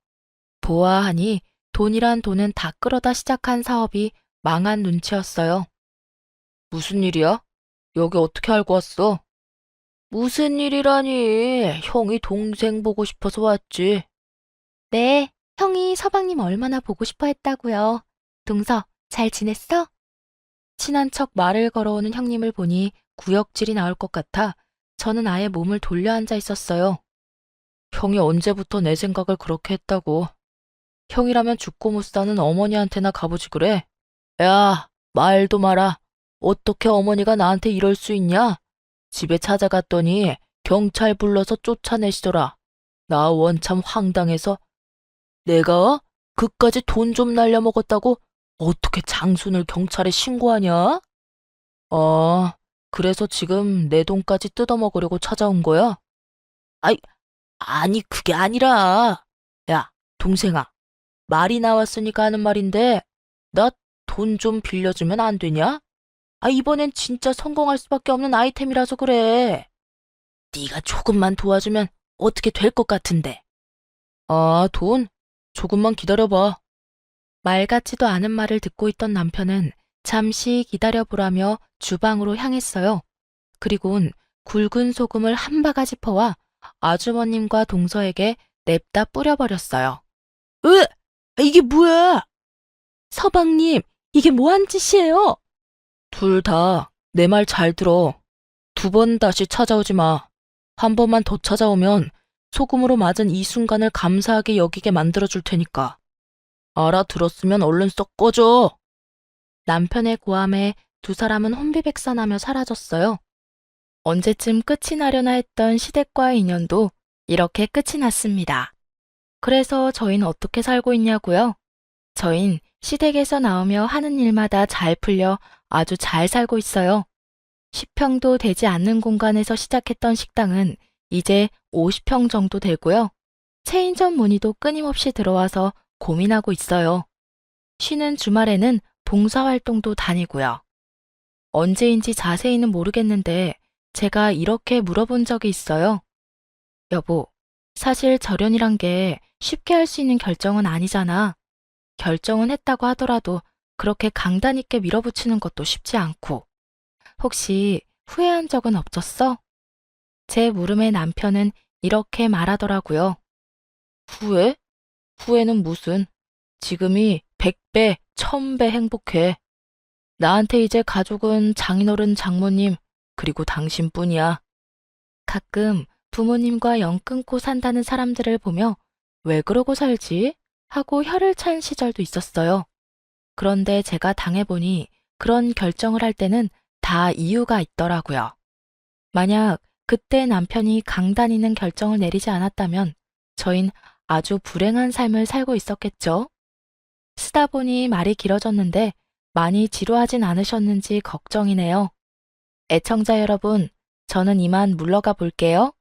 보아하니 돈이란 돈은 다 끌어다 시작한 사업이 망한 눈치였어요. 무슨 일이야? 여기 어떻게 알고 왔어? 무슨 일이라니? 형이 동생 보고 싶어서 왔지. 네, 형이 서방님 얼마나 보고 싶어 했다고요. 동서, 잘 지냈어? 친한 척 말을 걸어오는 형님을 보니 구역질이 나올 것 같아 저는 아예 몸을 돌려 앉아 있었어요. 형이 언제부터 내 생각을 그렇게 했다고. 형이라면 죽고 못 사는 어머니한테나 가보지 그래. 야, 말도 마라. 어떻게 어머니가 나한테 이럴 수 있냐? 집에 찾아갔더니 경찰 불러서 쫓아내시더라. 나 원참 황당해서. 내가 그까지 돈 좀 날려먹었다고 어떻게 장순을 경찰에 신고하냐? 그래서 지금 내 돈까지 뜯어먹으려고 찾아온 거야? 아니 그게 아니라. 야, 동생아. 말이 나왔으니까 하는 말인데 나 돈 좀 빌려주면 안 되냐? 이번엔 진짜 성공할 수밖에 없는 아이템이라서 그래. 네가 조금만 도와주면 어떻게 될 것 같은데. 돈? 조금만 기다려봐. 말 같지도 않은 말을 듣고 있던 남편은 잠시 기다려보라며 주방으로 향했어요. 그리곤 굵은 소금을 한 바가지 퍼와 아주버님과 동서에게 냅다 뿌려버렸어요. 이게 뭐야? 서방님, 이게 뭐한 짓이에요? 둘 다 내 말 잘 들어. 2번 다시 찾아오지 마. 한 번만 더 찾아오면 소금으로 맞은 이 순간을 감사하게 여기게 만들어줄 테니까. 알아들었으면 얼른 썩 꺼져. 남편의 고함에 두 사람은 혼비백산하며 사라졌어요. 언제쯤 끝이 나려나 했던 시댁과의 인연도 이렇게 끝이 났습니다. 그래서 저희는 어떻게 살고 있냐고요? 저희는 시댁에서 나오며 하는 일마다 잘 풀려 아주 잘 살고 있어요. 10평도 되지 않는 공간에서 시작했던 식당은 이제 50평 정도 되고요. 체인점 문의도 끊임없이 들어와서 고민하고 있어요. 쉬는 주말에는 봉사활동도 다니고요. 언제인지 자세히는 모르겠는데 제가 이렇게 물어본 적이 있어요. 여보, 사실 절연이란 게 쉽게 할 수 있는 결정은 아니잖아. 결정은 했다고 하더라도 그렇게 강단 있게 밀어붙이는 것도 쉽지 않고. 혹시 후회한 적은 없었어? 제 물음에 남편은 이렇게 말하더라고요. 후회? 후회는 무슨? 지금이 100배, 1000배 행복해. 나한테 이제 가족은 장인어른, 장모님, 그리고 당신뿐이야. 가끔 부모님과 연 끊고 산다는 사람들을 보며 왜 그러고 살지? 하고 혀를 찬 시절도 있었어요. 그런데 제가 당해보니 그런 결정을 할 때는 다 이유가 있더라고요. 만약 그때 남편이 강단 있는 결정을 내리지 않았다면 저흰 아주 불행한 삶을 살고 있었겠죠. 쓰다 보니 말이 길어졌는데 많이 지루하진 않으셨는지 걱정이네요. 애청자 여러분, 저는 이만 물러가 볼게요.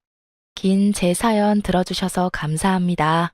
긴 제 사연 들어주셔서 감사합니다.